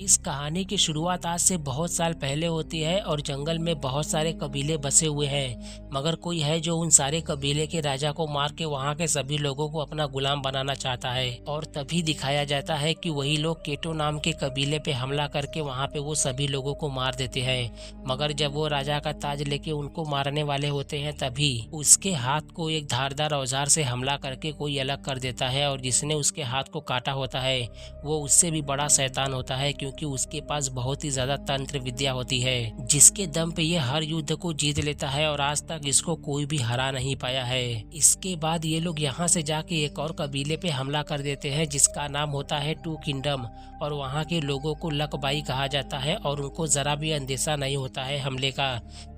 इस कहानी की शुरुआत आज से बहुत साल पहले होती है और जंगल में बहुत सारे कबीले बसे हुए हैं। मगर कोई है जो उन सारे कबीले के राजा को मार के वहाँ के सभी लोगों को अपना गुलाम बनाना चाहता है। और तभी दिखाया जाता है कि वही लोग केटो नाम के कबीले पे हमला करके वहाँ पे वो सभी लोगों को मार देते हैं। मगर जब वो राजा का ताज लेके उनको मारने वाले होते हैं तभी उसके हाथ को एक धारदार औजार से हमला करके कोई अलग कर देता है, और जिसने उसके हाथ को काटा होता है वो उससे भी बड़ा शैतान होता है, क्योंकि उसके पास बहुत ही ज्यादा तंत्र विद्या होती है जिसके दम पे ये हर युद्ध को जीत लेता है और आज तक इसको कोई भी हरा नहीं पाया है। इसके बाद ये लोग यहाँ से जाके एक और कबीले पे हमला कर देते हैं जिसका नाम होता है टू किंगडम, और वहाँ के लोगों को लकबाई कहा जाता है और उनको जरा भी अंदेशा नहीं होता है हमले का।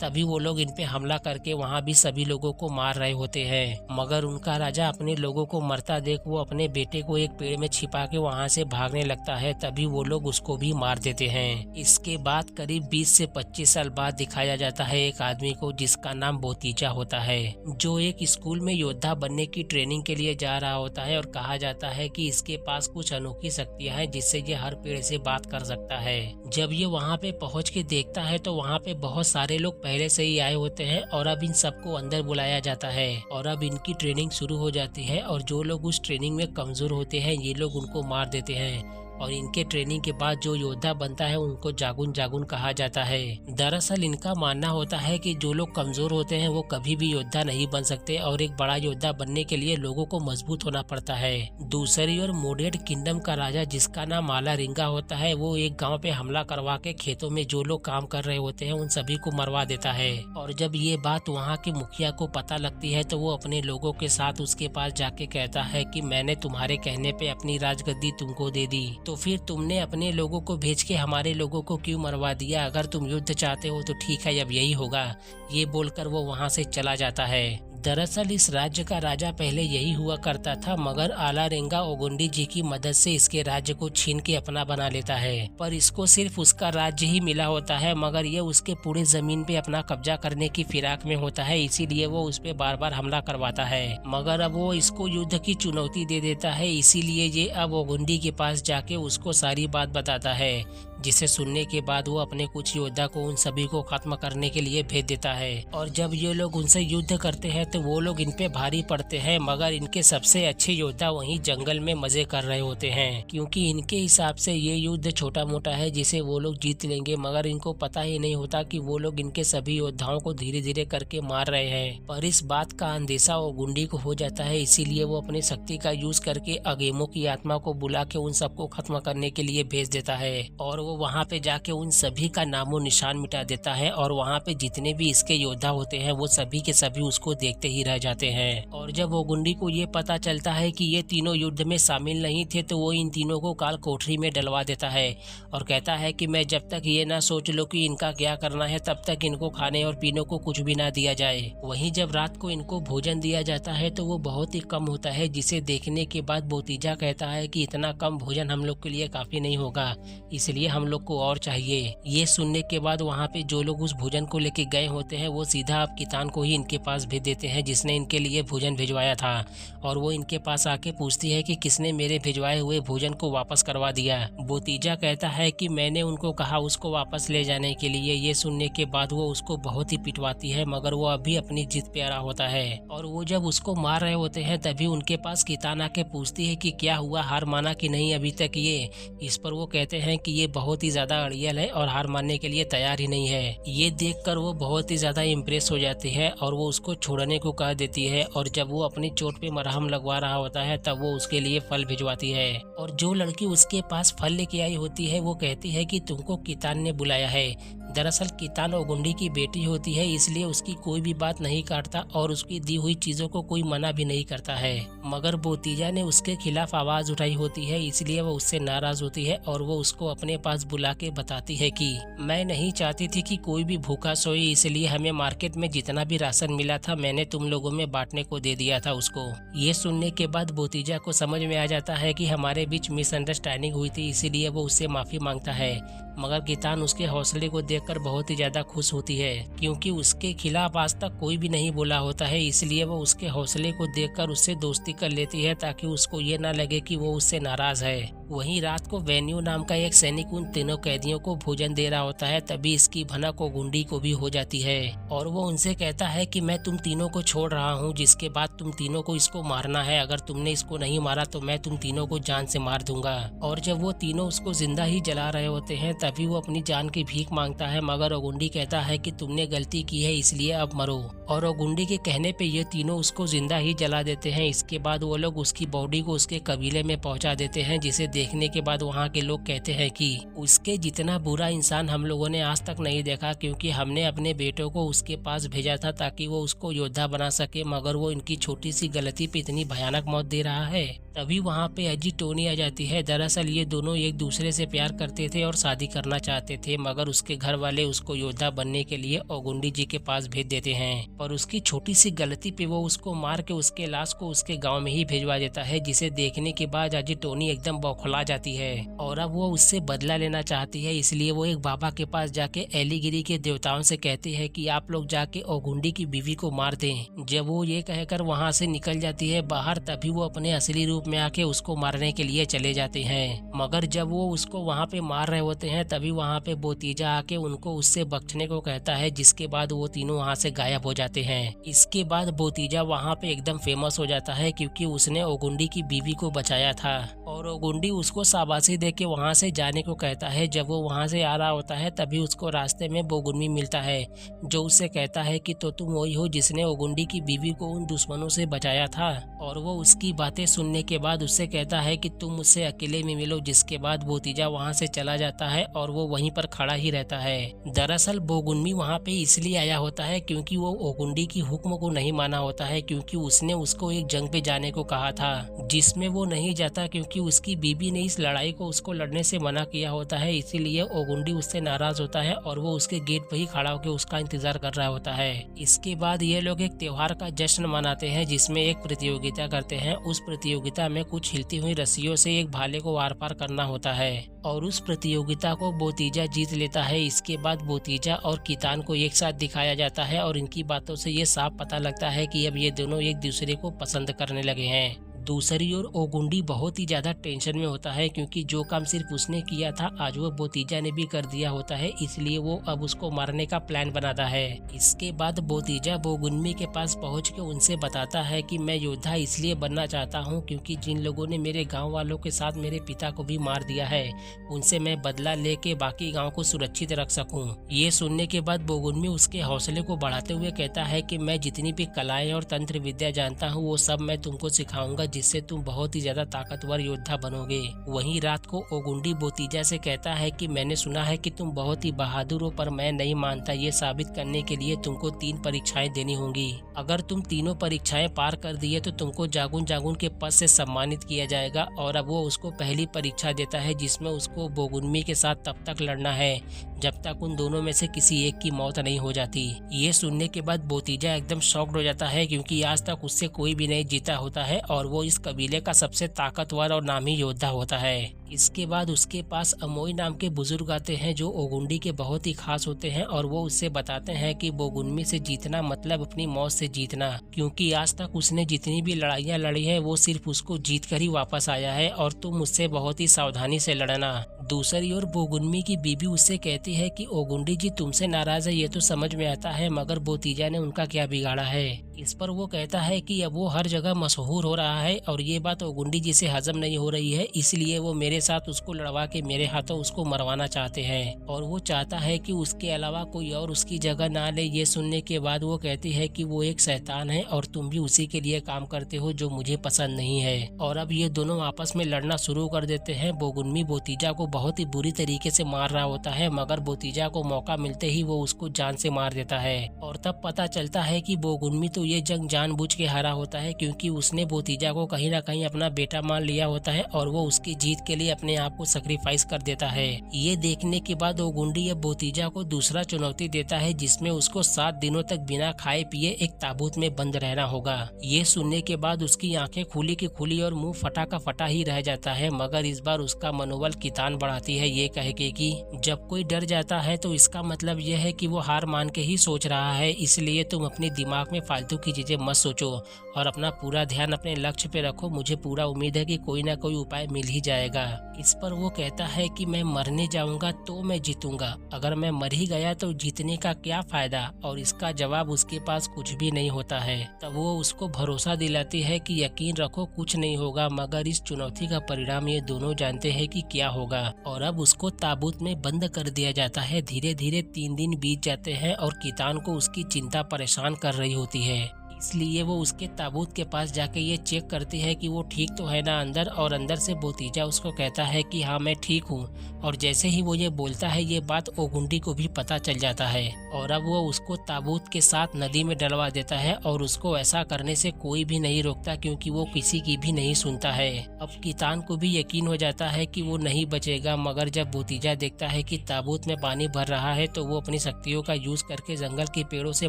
तभी वो लोग इन पे हमला करके वहाँ भी सभी लोगों को मार रहे होते हैं। मगर उनका राजा अपने लोगों को मरता देख वो अपने बेटे को एक पेड़ में छिपा के वहाँ से भागने लगता है। तभी वो लोग उसको भी मार देते हैं। इसके बाद करीब 20 से 25 साल बाद दिखाया जाता है एक आदमी को जिसका नाम बोतीजा होता है, जो एक स्कूल में योद्धा बनने की ट्रेनिंग के लिए जा रहा होता है। और कहा जाता है कि इसके पास कुछ अनोखी शक्तियां हैं जिससे ये हर पेड़ से बात कर सकता है। जब ये वहाँ पे पहुँच के देखता है तो वहाँ पे बहुत सारे लोग पहले से ही आए होते हैं और अब इन सबको अंदर बुलाया जाता है और अब इनकी ट्रेनिंग शुरू हो जाती है। और जो लोग उस ट्रेनिंग में कमजोर होते हैं ये लोग उनको मार देते हैं, और इनके ट्रेनिंग के बाद जो योद्धा बनता है उनको जागुन जागुन कहा जाता है। दरअसल इनका मानना होता है कि जो लोग कमजोर होते हैं वो कभी भी योद्धा नहीं बन सकते, और एक बड़ा योद्धा बनने के लिए लोगों को मजबूत होना पड़ता है। दूसरी ओर मोडेड किंगडम का राजा जिसका नाम माला रिंगा होता है वो एक गाँव पे हमला करवा के खेतों में जो लोग काम कर रहे होते हैं उन सभी को मरवा देता है। और जब ये बात वहाँ के मुखिया को पता लगती है तो वो अपने लोगों के साथ उसके पास जाके कहता है कि मैंने तुम्हारे कहने पे अपनी राजगद्दी तुमको दे दी, तो फिर तुमने अपने लोगों को भेज के हमारे लोगों को क्यों मरवा दिया? अगर तुम युद्ध चाहते हो तो ठीक है, अब यही होगा। ये बोलकर वो वहाँ से चला जाता है। दरअसल इस राज्य का राजा पहले यही हुआ करता था, मगर आला रेंगा ओगुंडी जी की मदद से इसके राज्य को छीन के अपना बना लेता है। पर इसको सिर्फ उसका राज्य ही मिला होता है, मगर ये उसके पूरे जमीन पे अपना कब्जा करने की फिराक में होता है, इसीलिए वो उस पे बार बार हमला करवाता है। मगर अब वो इसको युद्ध की चुनौती दे देता है, इसीलिए ये अब ओगुंडी के पास जाके उसको सारी बात बताता है, जिसे सुनने के बाद वो अपने कुछ योद्धा को उन सभी को खत्म करने के लिए भेज देता है। और जब ये लोग उनसे युद्ध करते हैं तो वो लोग इन पे भारी पड़ते हैं, मगर इनके सबसे अच्छे योद्धा वहीं जंगल में मजे कर रहे होते हैं, क्योंकि इनके हिसाब से ये युद्ध छोटा मोटा है जिसे वो लोग जीत लेंगे। मगर इनको पता ही नहीं होता कि वो लोग इनके सभी योद्धाओं को धीरे धीरे करके मार रहे हैं। पर इस बात का अंदेशा वो गुंडी को हो जाता है, इसीलिए वो अपनी शक्ति का यूज करके अगेमो की आत्मा को बुला के उन सबको खत्म करने के लिए भेज देता है। और वो वहाँ पे जाके उन सभी का नामो निशान मिटा देता है, और वहाँ पे जितने भी इसके योद्धा होते हैं वो सभी के सभी उसको देखते ही रह जाते हैं। और जब वो गुंडी को ये पता चलता है कि ये तीनों युद्ध में शामिल नहीं थे तो वो इन तीनों को काल कोठरी में डलवा देता है और कहता है कि मैं जब तक ये ना सोच लो कि इनका क्या करना है तब तक इनको खाने और पीने को कुछ भी ना दिया जाए। वहीं जब रात को इनको भोजन दिया जाता है तो वो बहुत ही कम होता है, जिसे देखने के बाद बोतीजा कहता है कि इतना कम भोजन हम लोग के लिए काफी नहीं होगा, इसलिए हम लोग को और चाहिए। ये सुनने के बाद वहाँ पे जो लोग उस भोजन को लेके गए होते हैं वो सीधा अब कितान को ही इनके पास भेज देते हैं जिसने इनके लिए भोजन भिजवाया था। और वो इनके पास आके पूछती है कि किसने मेरे भिजवाए हुए भोजन को वापस करवा दिया। बोतीजा कहता है कि मैंने उनको कहा उसको वापस ले जाने के लिए। ये सुनने के बाद वो उसको बहुत ही पिटवाती है, मगर वो अभी अपनी जिद पे अड़ा होता है। और वो जब उसको मार रहे होते हैं तभी उनके पास कितान आके पूछती है कि क्या हुआ, हार माना कि नहीं अभी तक ये? इस पर वो कहते हैं कि ये बहुत ही ज्यादा अड़ियल है और हार मानने के लिए तैयार ही नहीं है। ये देखकर वो बहुत ही ज्यादा इम्प्रेस हो जाती है और वो उसको छोड़ने को कह देती है। और जब वो अपनी चोट पे मरहम लगवा रहा होता है तब वो उसके लिए फल भिजवाती है। और जो लड़की उसके पास फल लेके आई होती है वो कहती है कि तुमको कितान ने बुलाया है। दरअसल कितान ओगुंडी की बेटी होती है, इसलिए उसकी कोई भी बात नहीं काटता और उसकी दी हुई चीजों को कोई मना भी नहीं करता है। मगर बोतीजा ने उसके खिलाफ आवाज उठाई होती है, इसलिए वो उससे नाराज होती है और वो उसको अपने पास बुला के बताती है कि मैं नहीं चाहती थी कि कोई भी भूखा सोए, इसलिए हमें मार्केट में जितना भी राशन मिला था मैंने तुम लोगों में बांटने को दे दिया था उसको। ये सुनने के बाद बोतीजा को समझ में आ जाता है कि हमारे बीच मिसअंडरस्टैंडिंग हुई थी, इसीलिए वो उससे माफी मांगता है। मगर कितान उसके हौसले को देखकर बहुत ही ज्यादा खुश होती है, क्योंकि उसके खिलाफ आज तक कोई भी नहीं बोला होता है, इसलिए वो उसके हौसले को देखकर उससे दोस्ती कर लेती है ताकि उसको ये ना लगे कि वो उससे नाराज है। वहीं रात को वेन्यू नाम का एक सैनिक उन तीनों कैदियों को भोजन दे रहा होता है, तभी इसकी भनक ओगुंडी को भी हो जाती है और वो उनसे कहता है कि मैं तुम तीनों को छोड़ रहा हूँ, जिसके बाद तुम तीनों को इसको मारना है। अगर तुमने इसको नहीं मारा तो मैं तुम तीनों को जान से मार दूंगा। और जब वो तीनों उसको जिंदा ही जला रहे होते हैं तभी वो अपनी जान की भीख मांगता है, मगर ओगुंडी कहता है कि तुमने गलती की है इसलिए अब मरो। और ओगुंडी के कहने पे ये तीनों उसको जिंदा ही जला देते हैं। इसके बाद वो लोग उसकी बॉडी को उसके कबीले में पहुंचा देते हैं, जिसे देखने के बाद वहाँ के लोग कहते हैं कि उसके जितना बुरा इंसान हम लोगों ने आज तक नहीं देखा, क्योंकि हमने अपने बेटों को उसके पास भेजा था ताकि वो उसको योद्धा बना सके, मगर वो इनकी छोटी सी गलती पे इतनी भयानक मौत दे रहा है। तभी वहाँ पे अजी टोनी आ जाती है। दरअसल ये दोनों एक दूसरे से प्यार करते थे और शादी करना चाहते थे, मगर उसके घर वाले उसको योद्धा बनने के लिए ओगुंडी जी के पास भेज देते हैं। पर उसकी छोटी सी गलती पे वो उसको मार के उसके लाश को उसके गांव में ही भेजवा देता है, जिसे देखने के बाद अजी टोनी एकदम बौखला जाती है और अब वो उससे बदला लेना चाहती है। इसलिए वो एक बाबा के पास जाके एलीगिरी के देवताओं से कहती है कि आप लोग जाके ओगुंडी की बीवी को मार दें। जब वो ये कहकर वहाँ से निकल जाती है बाहर, तभी वो अपने असली रूप में आके उसको मारने के लिए चले जाते हैं। मगर जब वो उसको वहाँ पे मार रहे होते हैं तभी वहाँ पे बोतीजा आके उनको उससे बख्शने को कहता है, जिसके बाद वो तीनों वहाँ से गायब हो जाते हैं। इसके बाद बोतीजा वहाँ पे एकदम फेमस हो जाता है, क्योंकि उसने ओगुंडी की बीवी को बचाया था और ओगुंडी उसको शाबाशी दे के वहाँ से जाने को कहता है। जब वो वहाँ से आ रहा होता है तभी उसको रास्ते में बोगुनमी मिलता है, जो उससे कहता है कि तो तुम वही हो जिसने ओगुंडी की बीवी को उन दुश्मनों से बचाया था। और वो उसकी बातें सुनने के बाद उससे कहता है कि तुम मुझसे अकेले में मिलो, जिसके बाद बोतीजा वहाँ से चला जाता है और वो वहीं पर खड़ा ही रहता है। दरअसल बोगुनमी वहाँ पे इसलिए आया होता है क्योंकि वो ओगुंडी की हुक्म को नहीं माना होता है, क्योंकि उसने उसको एक जंग पे जाने को कहा था जिसमें वो नहीं जाता, क्योंकि उसकी बीबी ने इस लड़ाई को उसको लड़ने से मना किया होता है। इसीलिए ओगुंडी उससे नाराज होता है और वो उसके गेट पर ही खड़ा होकर उसका इंतजार कर रहा होता है। इसके बाद ये लोग एक त्योहार का जश्न मनाते हैं, जिसमें एक प्रतियोगिता करते हैं। उस प्रतियोगिता में कुछ हिलती हुई रस्सियों से एक भाले को आर पार करना होता है और उस प्रतियोगिता को बोतीजा जीत लेता है। इसके बाद बोतीजा और कितान को एक साथ दिखाया जाता है और इनकी बातों से ये साफ पता लगता है कि अब ये दोनों एक दूसरे को पसंद करने लगे हैं। दूसरी ओर ओगुंडी बहुत ही ज्यादा टेंशन में होता है, क्योंकि जो काम सिर्फ उसने किया था आज वो बोतीजा ने भी कर दिया होता है, इसलिए वो अब उसको मारने का प्लान बनाता है। इसके बाद बोतीजा बोगुनमी के पास पहुंच के उनसे बताता है कि मैं योद्धा इसलिए बनना चाहता हूं क्योंकि जिन लोगों ने मेरे गांव वालों के साथ मेरे पिता को भी मार दिया है, उनसे मैं बदला लेके बाकी गाँव को सुरक्षित रख सकूँ। ये सुनने के बाद बोगुनमी उसके हौसले को बढ़ाते हुए कहता है कि मैं जितनी भी कलाएं और तंत्र विद्या जानता हूँ वो सब मैं तुमको सिखाऊंगा, जिससे तुम बहुत ही ज्यादा ताकतवर योद्धा बनोगे। वहीं रात को ओगुंडी बोतीजा से कहता है कि मैंने सुना है कि तुम बहुत ही बहादुर हो, पर मैं नहीं मानता। ये साबित करने के लिए तुमको 3 परीक्षाएं देनी होंगी। अगर तुम तीनों परीक्षाएं पार कर दिए तो तुमको जागुन जागुन के पद से सम्मानित किया जाएगा। और अब वो उसको पहली परीक्षा देता है, जिसमें उसको बोगुनमी के साथ तब तक लड़ना है जब तक उन दोनों में से किसी एक की मौत नहीं हो जाती। ये सुनने के बाद बोतीजा एकदम शॉक्ड हो जाता है, क्योंकि आज तक उससे कोई भी नहीं जीता होता है और वो इस कबीले का सबसे ताकतवर और नामी योद्धा होता है। इसके बाद उसके पास अमोई नाम के बुजुर्ग आते हैं, जो ओगुंडी के बहुत ही खास होते हैं और वो उससे बताते हैं कि बोगुनमी से जीतना मतलब अपनी मौत से जीतना, क्योंकि आज तक उसने जितनी भी लड़ाइयाँ लड़ी है वो सिर्फ उसको जीत कर ही वापस आया है और तुम उससे बहुत ही सावधानी से लड़ना। दूसरी ओर बोगुनमी की बीबी उससे कहती है कि ओगुंडी जी तुमसे नाराज है, ये तो समझ में आता है, मगर बोतीजा ने उनका क्या बिगाड़ा है। इस पर वो कहता है कि अब वो हर जगह मशहूर हो रहा है और ये बात ओगुंडी जी से हजम नहीं हो रही है, इसलिए वो मेरे साथ उसको लड़वा के मेरे हाथों उसको मरवाना चाहते हैं और वो चाहता है कि उसके अलावा कोई और उसकी जगह ना ले। ये सुनने के बाद वो कहती है कि वो एक शैतान है और तुम भी उसी के लिए काम करते हो, जो मुझे पसंद नहीं है। और अब ये दोनों आपस में लड़ना शुरू कर देते हैं। बोगुनमी बोतीजा को बहुत ही बुरी तरीके से मार रहा होता है, मगर बोतीजा को मौका मिलते ही वो उसको जान से मार देता है। और तब पता चलता है कि बोगुनमी तो ये जंग जानबूझ के हारा होता है, क्योंकि उसने बोतीजा को कहीं ना कहीं अपना बेटा मान लिया होता है और वो उसकी जीत के लिए अपने आप को सैक्रिफाइस कर देता है। ये देखने के बाद ओगुंडी अब बोतीजा को दूसरा चुनौती देता है, जिसमें उसको 7 दिनों तक बिना खाए पिए एक ताबूत में बंद रहना होगा। ये सुनने के बाद उसकी आंखें खुली की खुली और मुंह फटा का फटा ही रह जाता है, मगर इस बार उसका मनोबल कितान बढ़ाती है ये कह के कि जब कोई डर जाता है तो इसका मतलब यह है कि वो हार मान के ही सोच रहा है, इसलिए तुम अपने दिमाग में फालतू की चीजें मत सोचो और अपना पूरा ध्यान अपने लक्ष्य पे रखो। मुझे पूरा उम्मीद है कि कोई ना कोई उपाय मिल ही जाएगा। इस पर वो कहता है कि मैं मरने जाऊंगा तो मैं जीतूंगा, अगर मैं मर ही गया तो जीतने का क्या फायदा। और इसका जवाब उसके पास कुछ भी नहीं होता है। तब वो उसको भरोसा दिलाती है कि यकीन रखो कुछ नहीं होगा, मगर इस चुनौती का परिणाम ये दोनों जानते हैं कि क्या होगा। और अब उसको ताबूत में बंद कर दिया जाता है। धीरे धीरे 3 दिन बीत जाते हैं और कितान को उसकी चिंता परेशान कर रही होती है, इसलिए वो उसके ताबूत के पास जाके ये चेक करती है कि वो ठीक तो है ना अंदर। और अंदर से बोतीजा उसको कहता है कि हाँ मैं ठीक हूँ। और जैसे ही वो ये बोलता है ये बात ओगुंडी को भी पता चल जाता है और अब वो उसको ताबूत के साथ नदी में डलवा देता है और उसको ऐसा करने से कोई भी नहीं रोकता क्योंकि वो किसी की भी नहीं सुनता है। अब कितान को भी यकीन हो जाता है कि वो नहीं बचेगा, मगर जब बोतीजा देखता है कि ताबूत में पानी भर रहा है तो वो अपनी शक्तियों का यूज करके जंगल के पेड़ों से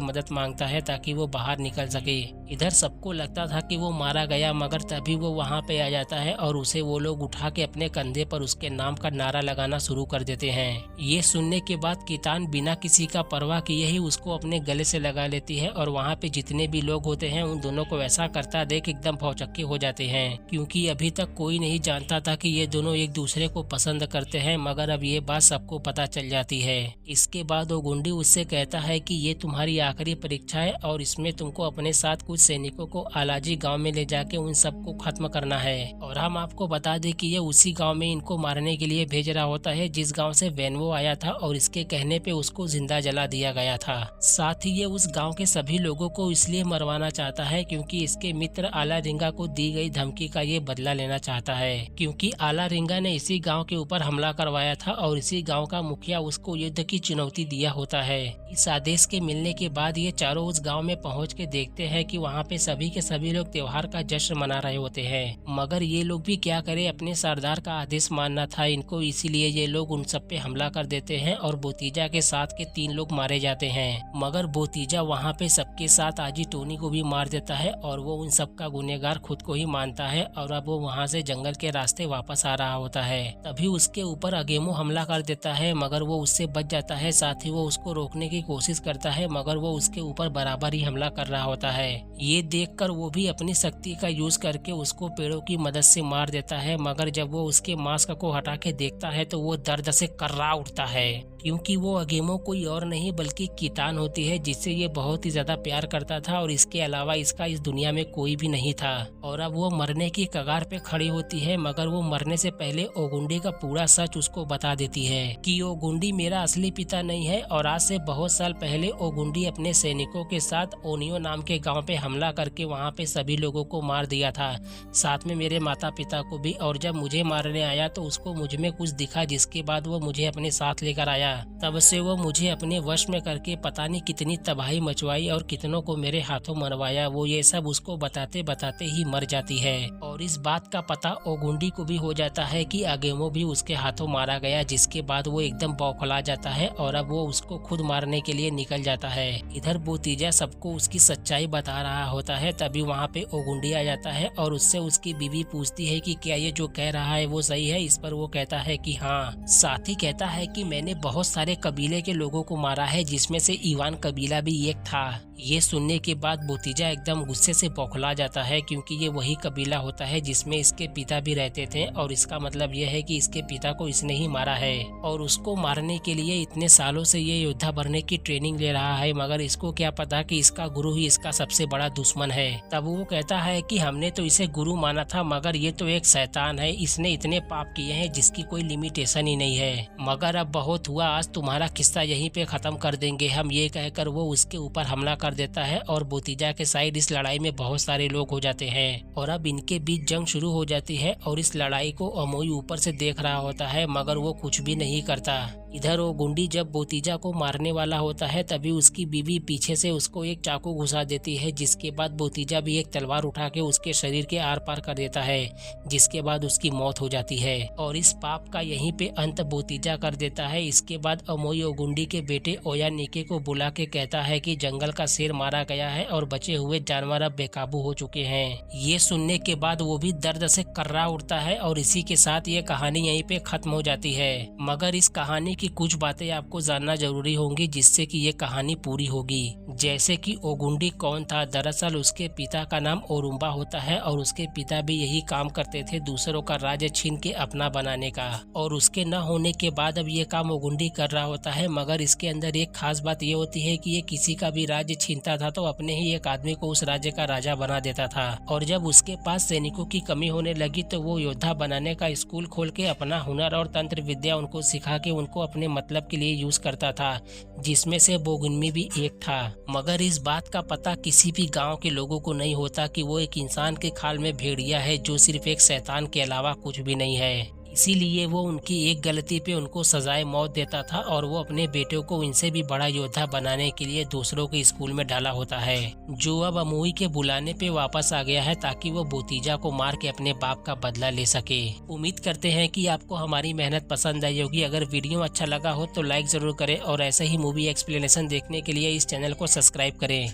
मदद मांगता है ताकि वो बाहर निकल सके। इधर सबको लगता था कि वो मारा गया, मगर तभी वो वहाँ पे आ जाता है और उसे वो लोग उठा के अपने कंधे पर उसके नाम का नारा लगाना शुरू कर देते हैं। ये सुनने के बाद कितान बिना किसी का परवाह किए ही उसको अपने गले से लगा लेती है और वहाँ पे जितने भी लोग होते हैं उन दोनों को ऐसा करता देख एकदम भौचक्के हो जाते हैं, क्योंकि अभी तक कोई नहीं जानता था कि ये दोनों एक दूसरे को पसंद करते हैं, मगर अब ये बात सबको पता चल जाती है। इसके बाद वो गुंडी उससे कहता है कि ये तुम्हारी आखिरी परीक्षा है और इसमें तुमको अपने साथ कुछ सैनिकों को आलाजी गांव में ले जाके उन सबको खत्म करना है। और हम आपको बता दें कि ये उसी गांव में इनको मारने के लिए भेज रहा होता है जिस गांव से वेनवो आया था और इसके कहने पे उसको जिंदा जला दिया गया था। साथ ही ये उस गांव के सभी लोगों को इसलिए मरवाना चाहता है क्योंकि इसके मित्र आला रिंगा को दी गई धमकी का ये बदला लेना चाहता है, क्योंकि आला रिंगा ने इसी गाँव के ऊपर हमला करवाया था और इसी गाँव का मुखिया उसको युद्ध की चुनौती दिया होता है। इस आदेश के मिलने के बाद ये चारों उस गाँव में पहुँच के देखते हैं कि वहाँ पे सभी के सभी लोग त्योहार का जश्न मना रहे होते हैं, मगर ये लोग भी क्या करे, अपने सरदार का आदेश मानना था इनको, इसीलिए ये लोग उन सब पे हमला कर देते हैं और बोतीजा के साथ के 3 लोग मारे जाते हैं। मगर बोतीजा वहाँ पे सबके साथ आजी टोनी को भी मार देता है और वो उन सब का गुनहगार खुद को ही मानता है और अब वो वहाँ से जंगल के रास्ते वापस आ रहा होता है। तभी उसके ऊपर अगेमो हमला कर देता है, मगर वो उससे बच जाता है। साथ ही वो उसको रोकने की कोशिश करता है, मगर वो उसके ऊपर बराबर ही हमला कर रहा होता है। ये देखकर वो भी अपनी शक्ति का यूज करके उसको पेड़ों की मदद से मार देता है, मगर जब वो उसके मास्क को हटा के देखता है तो वो दर्द से कर्रा उठता है, क्योंकि वो अगेमो कोई और नहीं बल्कि कितान होती है जिससे ये बहुत ही ज्यादा प्यार करता था और इसके अलावा इसका इस दुनिया में कोई भी नहीं था। और अब वो मरने की कगार पे खड़ी होती है, मगर वो मरने से पहले ओगुंडी का पूरा सच उसको बता देती है कि ओगुंडी मेरा असली पिता नहीं है और आज से बहुत साल पहले ओगुंडी अपने सैनिकों के साथ ओनियो नाम के गाँव पे हमला करके वहाँ पे सभी लोगों को मार दिया था, साथ में मेरे माता पिता को भी। और जब मुझे मारने आया तो उसको मुझ में कुछ दिखा, जिसके बाद वो मुझे अपने साथ लेकर आया। तब से वो मुझे अपने वश में करके पता नहीं कितनी तबाही मचवाई और कितनों को मेरे हाथों मरवाया। वो ये सब उसको बताते बताते ही मर जाती है और इस बात का पता ओगुंडी को भी हो जाता है कि अगेमो भी उसके हाथों मारा गया, जिसके बाद वो एकदम बौखला जाता है और अब वो उसको खुद मारने के लिए निकल जाता है। इधर बोतीजा सबको उसकी सच्चाई बता रहा होता है। तभी वहाँ पे ओगुंडी आ जाता है और उससे उसकी बीवी पूछती है कि क्या ये जो कह रहा है वो सही है। इस पर वो कहता है कि हाँ। साथ ही कहता है कि मैंने बहुत सारे कबीले के लोगों को मारा है, जिसमें से इवान कबीला भी एक था। ये सुनने के बाद बोतीजा एकदम गुस्से से बौखला जाता है, क्योंकि ये वही कबीला होता है जिसमें इसके पिता भी रहते थे और इसका मतलब यह है कि इसके पिता को इसने ही मारा है और उसको मारने के लिए इतने सालों से ये योद्धा बनने की ट्रेनिंग ले रहा है, मगर इसको क्या पता कि इसका गुरु ही इसका सबसे बड़ा दुश्मन है। तब वो कहता है कि हमने तो इसे गुरु माना था, मगर ये तो एक शैतान है, इसने इतने पाप किए हैं जिसकी कोई लिमिटेशन ही नहीं है। मगर अब बहुत हुआ, आज तुम्हारा किस्सा यहीं पे खत्म कर देंगे हम। ये कहकर वो उसके ऊपर हमला कर देता है और बोतीजा के साइड इस लड़ाई में बहुत सारे लोग हो जाते हैं और अब इनके बीच जंग शुरू हो जाती है। और इस लड़ाई को अमोई ऊपर से देख रहा होता है, मगर वो कुछ भी नहीं करता। इधर वो गुंडी जब बोतीजा को मारने वाला होता है तभी उसकी बीवी पीछे से उसको एक चाकू घुसा देती है, जिसके बाद बोतीजा भी एक तलवार उठा के उसके शरीर के आर पार कर देता है, जिसके बाद उसकी मौत हो जाती है और इस पाप का यहीं पे अंत बोतीजा कर देता है। इसके बाद अमोई गुंडी के बेटे ओया निके को बुला के कहता है कि जंगल का शेर मारा गया है और बचे हुए जानवर अब बेकाबू हो चुके हैं। ये सुनने के बाद वो भी दर्द से कर्रा उठता है और इसी के साथ ये कहानी यहीं पे खत्म हो जाती है। मगर इस कहानी की कुछ बातें आपको जानना जरूरी होंगी जिससे कि ये कहानी पूरी होगी। जैसे कि ओगुंडी कौन था। दरअसल उसके पिता का नाम ओरुम्बा होता है और उसके पिता भी यही काम करते थे, दूसरों का राज्य छीन के अपना बनाने का। और उसके न होने के बाद अब ये काम ओगुंडी कर रहा होता है, मगर इसके अंदर एक खास बात ये होती है कि ये किसी का भी राज्य छीनता था तो अपने ही एक आदमी को उस राज्य का राजा बना देता था। और जब उसके पास सैनिकों की कमी होने लगी तो वो योद्धा बनाने का स्कूल खोल के अपना हुनर और तंत्र विद्या उनको सिखा के उनको अपने मतलब के लिए यूज करता था, जिसमें से बोगुनमी भी एक था। मगर इस बात का पता किसी भी गांव के लोगों को नहीं होता कि वो एक इंसान के खाल में भेड़िया है जो सिर्फ एक शैतान के अलावा कुछ भी नहीं है। इसीलिए वो उनकी एक गलती पे उनको सजाए मौत देता था और वो अपने बेटों को इनसे भी बड़ा योद्धा बनाने के लिए दूसरों के स्कूल में डाला होता है, जो अब अमोई के बुलाने पे वापस आ गया है ताकि वो बोतीजा को मार के अपने बाप का बदला ले सके। उम्मीद करते हैं कि आपको हमारी मेहनत पसंद आई होगी। अगर वीडियो अच्छा लगा हो तो लाइक जरूर करें और ऐसे ही मूवी एक्सप्लेनेशन देखने के लिए इस चैनल को सब्सक्राइब करें।